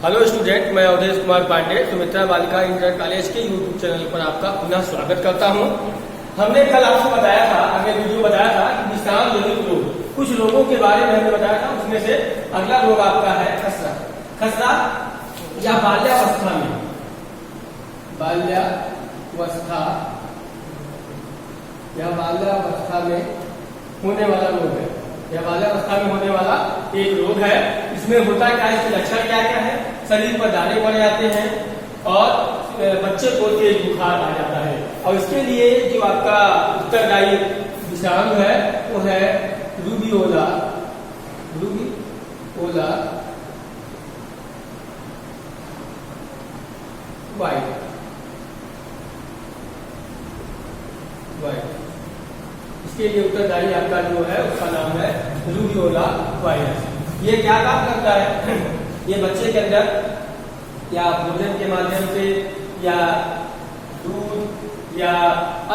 Hello student, मैं अवधेश कुमार पांडे सुमित्रा बालिका inter college के यूट्यूब चैनल पर आपका पुनः स्वागत करता हूं। हमने कल आपको बताया था, अगले वीडियो बताया था कि विश्राम जनित रोग, कुछ रोगों के बारे में हमने बताया था। उसमें से अगला रोग आपका है खसरा। खसरा या बाल्यावस्था में होने वाला रोग है। यह बाल्यावस्था में होने वाला एक रोग है। इसमें होता क्या है, इसके लक्षण क्या क्या है? शरीर पर दाने पड़ जाते हैं और बच्चे को तेज बुखार आ जाता है। और इसके लिए जो आपका उत्तरदायी विषाणु है वो है रूबियोला वाइट। इसके लिए उत्तरदायी आपका जो है उसका नाम है रूबियोला वायरस। ये क्या काम करता है? ये बच्चे के अंदर या भोजन के माध्यम से या दूध या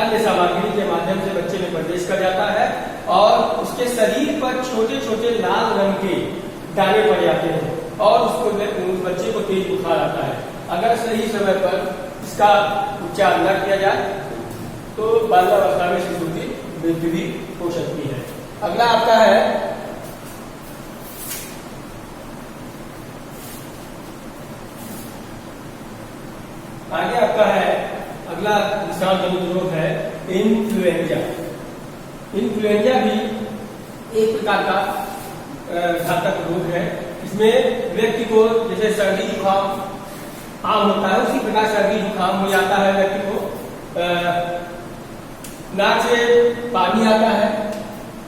अन्य सामग्री के माध्यम से बच्चे में प्रवेश कर जाता है और उसके शरीर पर छोटे छोटे लाल रंग के दाने पड़ जाते हैं और उसको उस बच्चे को तेज बुखार आता है। अगर सही समय पर इसका उपचार न किया जाए तो बाल्यावस्था में शिशु की मृत्यु भी हो सकती है। अगला आपका है अगला विषाणु जनित रोग है इन्फ्लुएंजा। इन्फ्लुएंजा भी एक प्रकार का घातक रोग है। इसमें व्यक्ति को जैसे सर्दी जुकाम आम होता है उसी प्रकार सर्दी जुकाम हो जाता है। व्यक्ति को नाक से पानी आता है,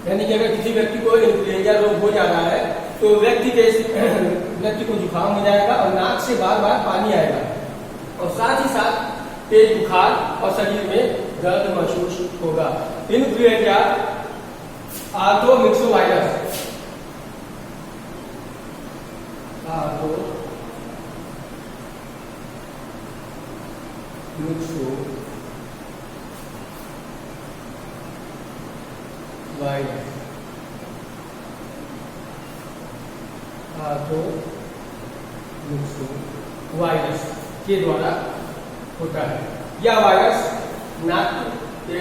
यानी कि अगर किसी व्यक्ति को इन्फ्लुएंजा रोग हो जाता है तो व्यक्ति को जुकाम हो जाएगा और नाक से बार बार पानी आएगा और साथ ही साथ तेज बुखार और शरीर में दर्द महसूस होगा। इन्फ्लुएंजा आर्थोमिक्सोवायरस वायरस के द्वारा होता है। यह वायरस नाक के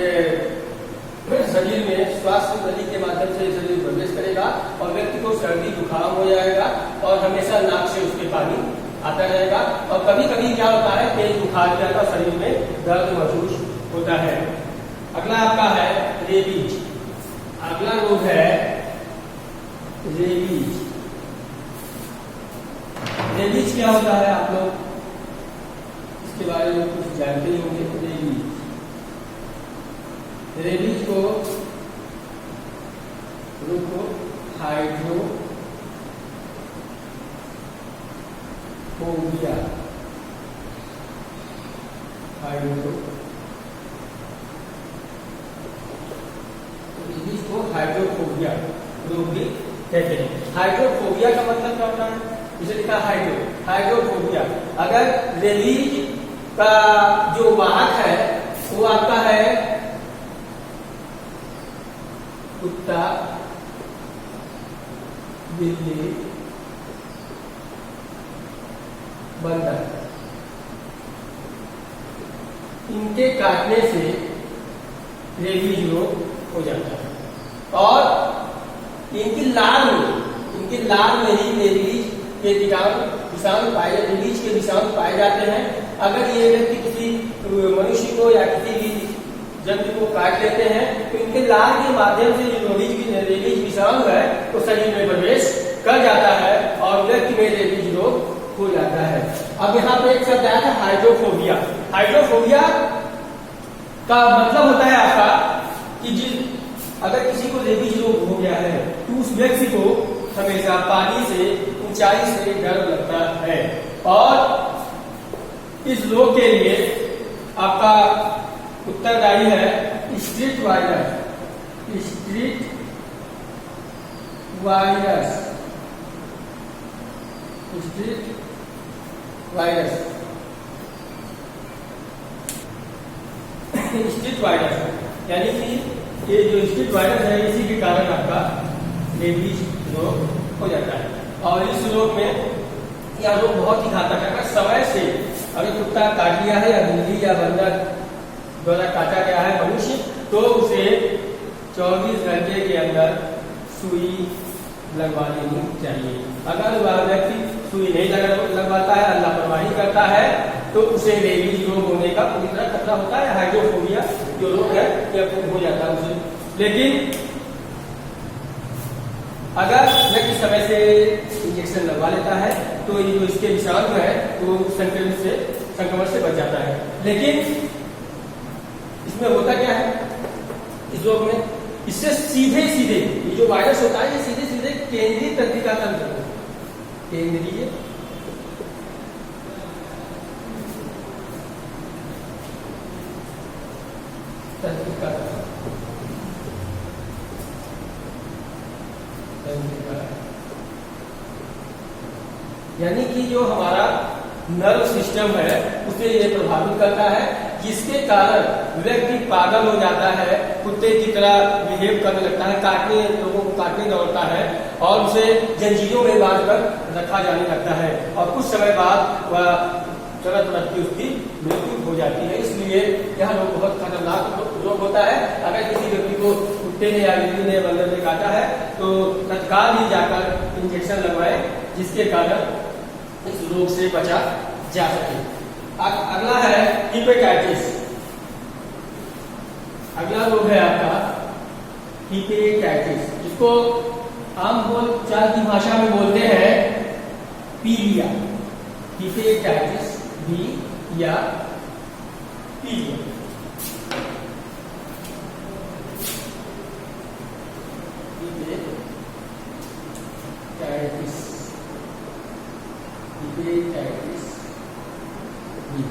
शरीर में श्वास नली के माध्यम से शरीर में प्रवेश करेगा और व्यक्ति को सर्दी जुकाम हो जाएगा और हमेशा नाक से उसके पानी आता रहेगा और कभी कभी क्या होता है, तेज बुखार के आता शरीर में दर्द महसूस होता है। अगला आपका है रेबीज। अगला रोग है रेबीज। रेबीज क्या होता है? आप लोग इसके बारे में कुछ जानते ही होंगे। रेबीज को हाइड्रोफोबिया रोग भी कहते हैं। हाइड्रोफोबिया का मतलब क्या होता है? इसे लिखा हाइड्रोफोबिया। अगर रेबीज का जो वाहक है वो आपका है कुत्ता, बिल्ली, बंदर, इनके काटने से रेबीज रोग हो जाता है और इनकी लार में ही रेबीज के विषाणु पाए रेबीज के विषाणु पाए जाते हैं। अगर ये व्यक्ति किसी मनुष्य को या किसी भी जंतु को काट लेते हैं तो इनके लार के माध्यम से जो रेबीज विषाणु है वो शरीर में प्रवेश कर जाता है और व्यक्ति में रेबीज रोग हो जाता है। अब यहाँ पे एक शब्द आया था हाइड्रोफोबिया। हाइड्रोफोबिया का मतलब होता है आपका कि अगर किसी को रेबीज रोग हो गया है तो उस व्यक्ति को हमेशा पानी से, ऊंचाई से डर लगता है और इस रोग के लिए आपका उत्तरदायी है स्ट्रीट वायरस। यानी कि ये जो स्ट्रीट वायरस है इसी के कारण आपका रेबीज रोग हो जाता है। और इस रोग में यह रोग बहुत ही घातक है। अगर समय से अगर कुत्ता काट लिया है या बिल्ली या बंदर द्वारा काटा गया है मनुष्य, तो उसे 24 घंटे के अंदर सुई लगवा लेनी चाहिए। अगर वह व्यक्ति सुई नहीं लगवाता है, लापरवाही करता है, तो उसे रेबीज रोग होने का पूरी तरह खतरा होता है। हाइड्रोफोबिया जो रोग है यह हो जाता है उसे। लेकिन अगर व्यक्ति समय से इंजेक्शन लगवा लेता है तो ये जो इसके विषाणु है वो संक्रमण से बच जाता है। लेकिन इसमें होता क्या है इस रोग में, इससे सीधे सीधे ये जो वायरस होता है ये सीधे सीधे केंद्रीय तंत्रिका तंत्र, केंद्रीय तंत्रिका यानी कि जो हमारा नर्व सिस्टम है उसे ये प्रभावित करता है, जिसके कारण व्यक्ति पागल हो जाता है, कुत्ते की तरह बिहेव करने लगता है, लोगों को काटने दौड़ता है और उसे जंजीरों में बांधकर रखा जाने लगता है और कुछ समय बाद वह तुरंत की उसकी मृत्यु हो जाती है। इसलिए यह रोग बहुत खतरनाक रोग होता है। अगर किसी व्यक्ति को कुत्ते ने या बिल्ली ने बंदर ने काटा है तो तत्काल ही जाकर इंजेक्शन लगवाए, जिसके कारण इस रोग से बचा जा सके। अगला है हिपेटाइटिस। अगला रोग है आपका हिपेटाइटिस, जिसको आम बोलचाल की भाषा में बोलते हैं पीलिया। हिपेटाइटिस बी या पीलिया। Hepatitis hepatitis B.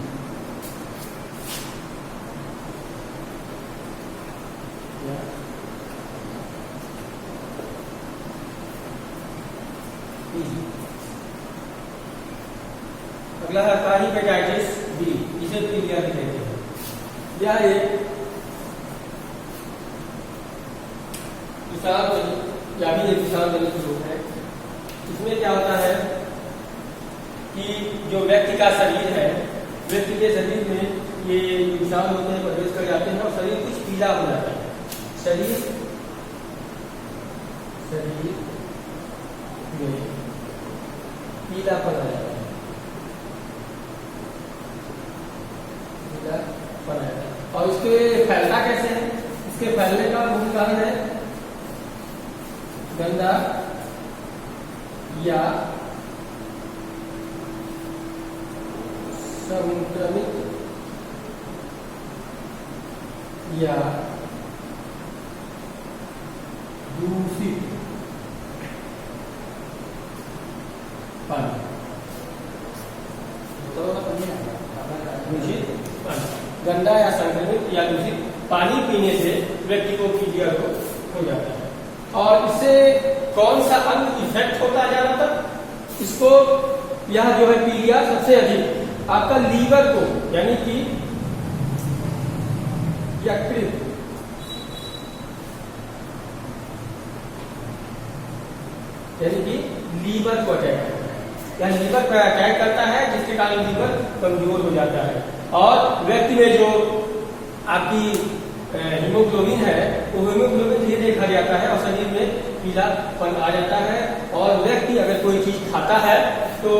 अगला है हिपेटाइटिस बी, इसे पीलिया भी कहते हैं। यह एक विषाणु जनित रोग है। इसमें क्या होता है कि जो व्यक्ति का शरीर है, व्यक्ति के शरीर में ये विषाणु होते हैं, प्रवेश कर जाते हैं और शरीर कुछ पीला हो जाता है। शरीर में पीलापन आ जाता है, और इसके फैलना कैसे है? इसके फैलने का मुख्य कारण है गंदा या संक्रमित या दूषित पानी। दूषित पानी, गंदा या संक्रमित या दूषित पानी पीने से व्यक्ति को पीलिया रोग हो जाता है। और इससे कौन सा अंग इफेक्ट होता है ज्यादातर? इसको यह जो है पीलिया सबसे अधिक आपका लीवर को यानी कि यकृत यानी कि लीवर को अटैक करता है, या लीवर पर अटैक करता है, जिसके कारण लीवर कमजोर हो जाता है और व्यक्ति में जो आपकी हीमोग्लोबिन है वो हीमोग्लोबिन धीरे देखा जाता है और शरीर में पीलापन आ जाता है। और व्यक्ति अगर कोई चीज खाता है तो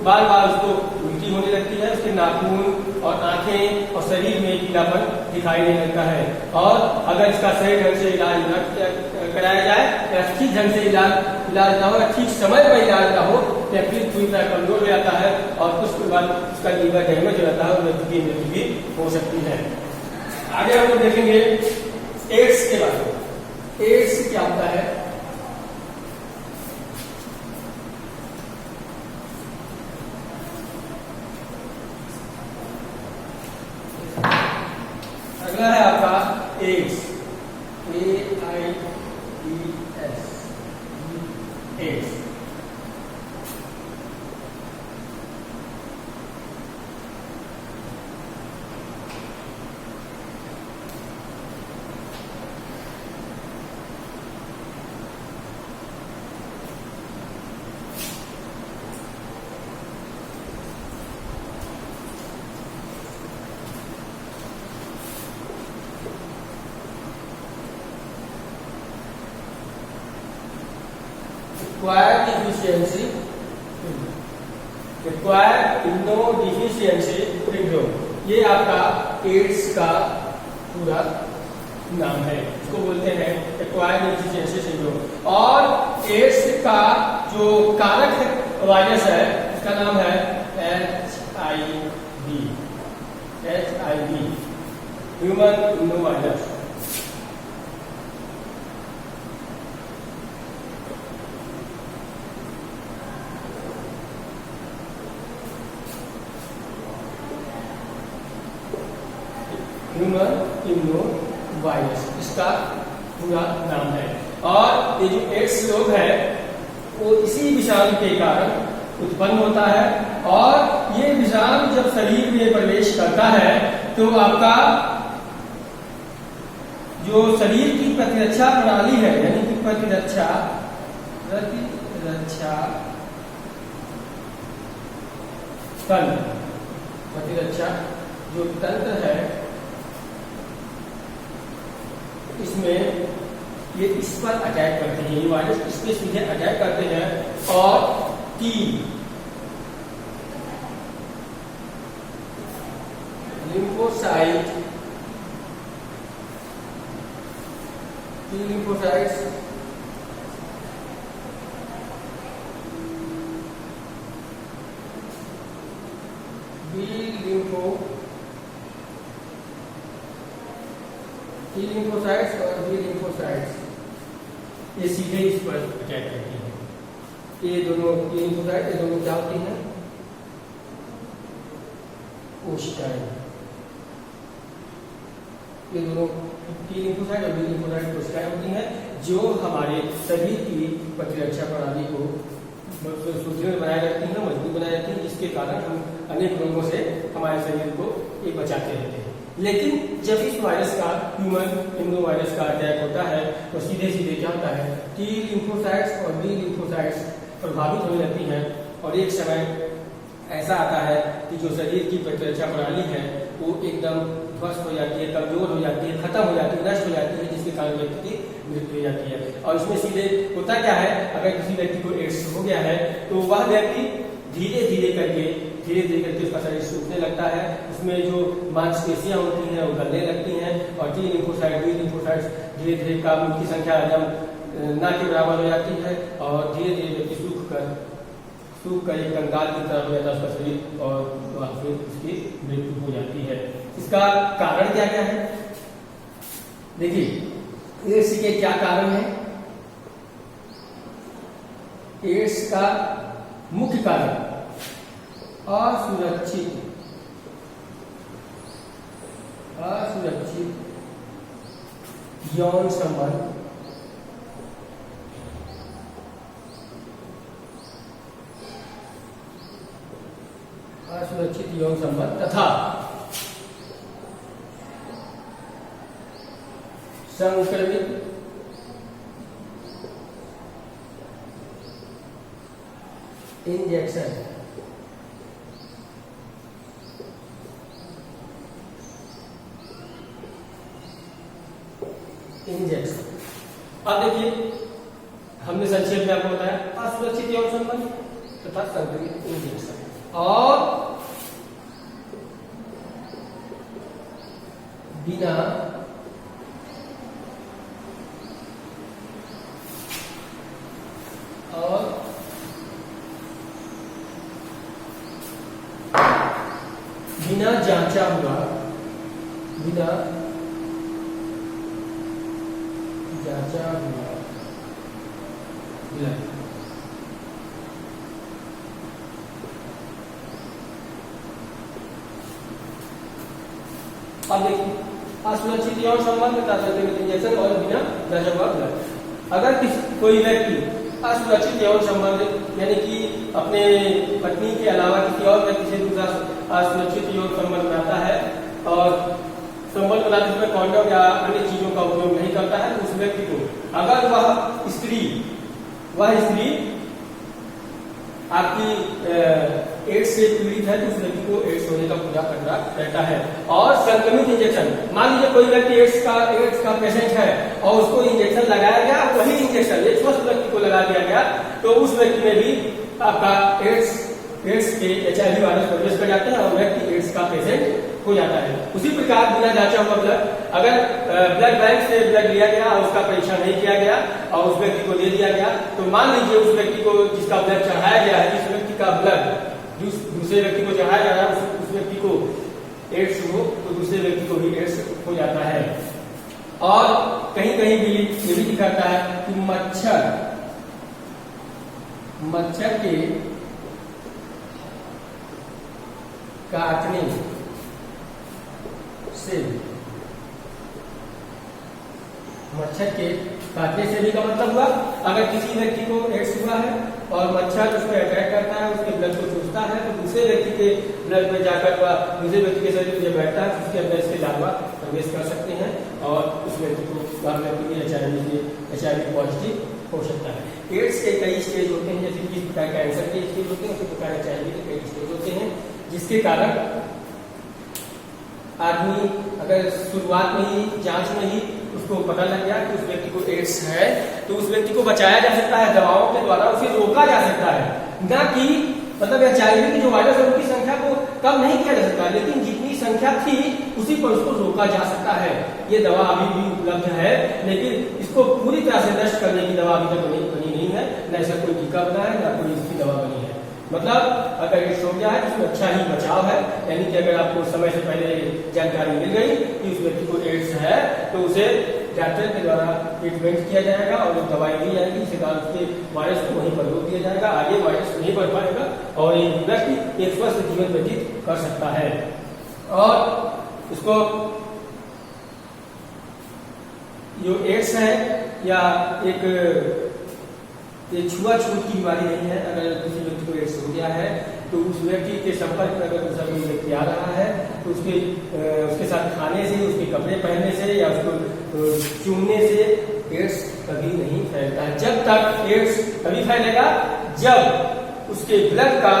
बार बार उसको उल्टी होने लगती है, उसके नाखून और आंखें और शरीर में पीलापन दिखाई देने लगता है। और अगर इसका सही ढंग से इलाज न कराया जाए या ठीक ढंग से इलाज ना हो या ठीक समय पर इलाज ना हो या फिर पूरी तरह कमजोर हो जाता है और उसके बाद उसका लीवर डैमेज हो जाता है और व्यक्ति की मृत्यु भी हो सकती है। आगे हम लोग देखेंगे एड्स के बारे में। एड्स क्या होता है? अगला है आपका AIDS, AIDS, AIDS. Acquired immunodeficiency syndrome, ये आपका एड्स का पूरा नाम है, इसको बोलते हैं एक्वायर्ड इम्यूनोडिफिशियंसी सिंड्रोम। और एड्स का जो कारक है वायरस है उसका नाम है HIV, human immuno virus. Human immuno virus इसका पूरा नाम है। और ये जो एड्स रोग है वो इसी विषाणु के कारण उत्पन्न होता है, और ये विषाणु जब शरीर में प्रवेश करता है तो आपका जो शरीर की प्रतिरक्षा प्रणाली है, यानी कि प्रतिरक्षा जो तंत्र है इसमें ये इस पर अटैक करते हैं, ये वायरस इस पे सीधे अटैक करते हैं और टी लिम्फोसाइट्स लिम्फोसाइट्स और बी लिम्फोसाइट्स ये सीधे इस पर अटैक करती हैं। ये दोनों लिम्फोसाइट, ये दोनों क्या होती हैं? कोशिकाएं। ये दोनों टी लिम्फोसाइट और बी लिम्फोसाइट कोशिकाएं होती हैं जो हमारे शरीर की प्रतिरक्षा प्रणाली को सुदृढ़ बनाए रखती हैं, मजबूत बनाए रखती हैं, जिसके कारण हम अनेक रोगों से हमारे शरीर को ये बचाते रहते हैं। लेकिन जब इस वायरस का, ह्यूमन इम्यूनो वायरस का अटैक होता है तो सीधे सीधे क्या होता है, टी लिम्फोसाइट्स और बी लिम्फोसाइट्स प्रभावित होने लगती हैं, और एक समय ऐसा आता है कि जो शरीर की प्रतिरक्षा प्रणाली है वो एकदम ध्वस्त हो जाती है, कमजोर हो जाती है, खत्म हो जाती है, नष्ट हो जाती है, जिसके कारण व्यक्ति की मृत्यु हो जाती है। और इसमें सीधे होता क्या है, अगर किसी व्यक्ति को एड्स हो गया है तो वह व्यक्ति धीरे धीरे करके उसका शरीर सूखने लगता है, उसमें जो मांसपेशियां होती हैं वो गलने लगती हैं, और टी लिम्फोसाइट बी लिम्फोसाइट्स धीरे धीरे का उनकी संख्या एकदम ना के बराबर हो जाती है, और धीरे धीरे व्यक्ति सूख कर एक कंकाल की तरह हो जाता है उसका शरीर, और फिर उसकी मृत्यु हो जाती है। इसका कारण क्या क्या है? देखिए एड्स के क्या कारण है। एड्स का मुख्य कारण असुरक्षित यौन संबंध, असुरक्षित यौन संबंध तथा संक्रमित इंजेक्शन। अब देखिए हमने संक्षेप में आपको बताया असुरक्षित यौन संबंध तथा संक्रमित इंजेक्शन, और बिना जांचा हुआ इलाज। अब देखिए असुरक्षित यौन संबंध तथा संक्रमित इंजेक्शन और बिना जांचा हुआ इलाज। अगर कोई व्यक्ति असुरक्षित यौन संबंध यानी कि अपने पत्नी के अलावा किसी और व्यक्ति से दूसरा असुरक्षित यौन संबंध बनाता है, और संबंध बनाते समय कॉन्डोम या अन्य चीजों का उपयोग नहीं करता है, तो उस व्यक्ति को अगर वह स्त्री आपकी एड्स से पीड़ित है तो उस व्यक्ति को एड्स होने का पूरा खतरा रहता है। और संक्रमित इंजेक्शन, मान लीजिए कोई व्यक्ति एड्स का पेशेंट है और उसको इंजेक्शन लगाया गया, वही इंजेक्शन एक स्वस्थ व्यक्ति को लगा दिया गया, तो उस व्यक्ति में भी आपका एड्स के HIV वायरस प्रवेश कर जाते हैं और व्यक्ति एड्स का पेशेंट हो जाता है। उसी प्रकार बिना जांचा हुआ ब्लड, अगर ब्लड बैंक से ब्लड लिया गया और उसका परीक्षा नहीं किया गया और उस व्यक्ति को दे दिया गया, तो मान लीजिए उस व्यक्ति को जिसका ब्लड चढ़ाया गया है, जिस व्यक्ति का ब्लड दूसरे व्यक्ति को चढ़ाया जा रहा है, उस व्यक्ति को एड्स हो तो दूसरे व्यक्ति को भी एड्स हो जाता है। और कहीं कहीं भी ये भी दिखाता है कि मच्छर के काटने से, मच्छर के काटने से भी का मतलब हुआ अगर किसी व्यक्ति को एड्स हुआ है और मच्छर उस पर अटैक करता है, उसके ब्लड को चूसता है, तो दूसरे व्यक्ति के ब्लड में जाकर दूसरे व्यक्ति के शरीर में बैठता है, उसके अंदर इसके लार्वा प्रवेश कर सकते हैं और उस व्यक्ति को HIV पॉजिटिव हो सकता है। एड्स के कई स्टेज होते हैं, जैसे किस प्रकार कैंसर के स्टेज होते हैं, उसी प्रकार HIV के कई स्टेज होते हैं, जिसके कारण आदमी अगर शुरुआत में ही जांच में ही उसको पता लग गया कि उस व्यक्ति को एड्स है, तो उस व्यक्ति को बचाया जा सकता है दवाओं के द्वारा, उसे रोका जा सकता है, ना कि मतलब HIV की जो वायरस है उनकी संख्या को कम नहीं किया जा सकता, लेकिन जितनी संख्या थी उसी पर उसको रोका जा सकता है। ये दवा अभी भी उपलब्ध है, लेकिन इसको पूरी तरह से नष्ट करने की दवा अभी तक बनी नहीं है, न ऐसा कोई टीका बना है, न कोई इसकी दवा बनी है। मतलब अगर एड्स हो गया है तो उसमें अच्छा ही बचाव है, यानी कि अगर आपको समय से पहले जानकारी मिल गई कि उस व्यक्ति को एड्स है तो उसे डॉक्टर के द्वारा ट्रीटमेंट किया जाएगा और दवाई दी जाएगी, इसके बाद उसके वायरस को वहीं पर रोक दिया जाएगा, आगे वायरस नहीं बढ़ पाएगा और ये व्यक्ति एक स्वस्थ जीवन व्यतीत कर सकता है। और उसको जो एड्स है या एक छुआछूत की बीमारी नहीं है। अगर किसी व्यक्ति को एड्स हो गया है तो उस व्यक्ति के संपर्क में अगर दूसरा कोई व्यक्ति आ रहा है तो उसके साथ खाने से, उसके कपड़े पहनने से या उसको चूमने से एड्स कभी नहीं फैलता है। जब तक एड्स कभी फैलेगा जब उसके ब्लड का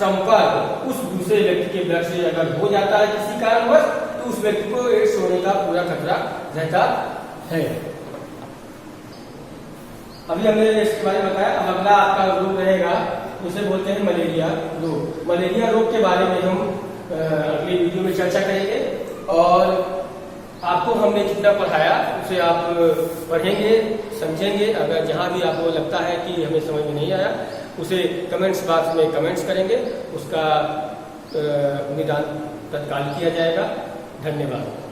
संपर्क उस दूसरे व्यक्ति के ब्लड से अगर हो जाता है किसी कारणवश, तो उस व्यक्ति को एड्स होने का पूरा खतरा रहता है। अभी हमने इसके बारे में बताया। अब अगला आपका रोग रहेगा, उसे बोलते हैं मलेरिया रोग। मलेरिया रोग के बारे में हम अगली वीडियो में चर्चा करेंगे और आपको हमने जितना पढ़ाया उसे आप पढ़ेंगे, समझेंगे। अगर जहां भी आपको लगता है कि हमें समझ में नहीं आया उसे कमेंट्स बॉक्स में कमेंट्स करेंगे, उसका निदान तत्काल किया जाएगा। धन्यवाद।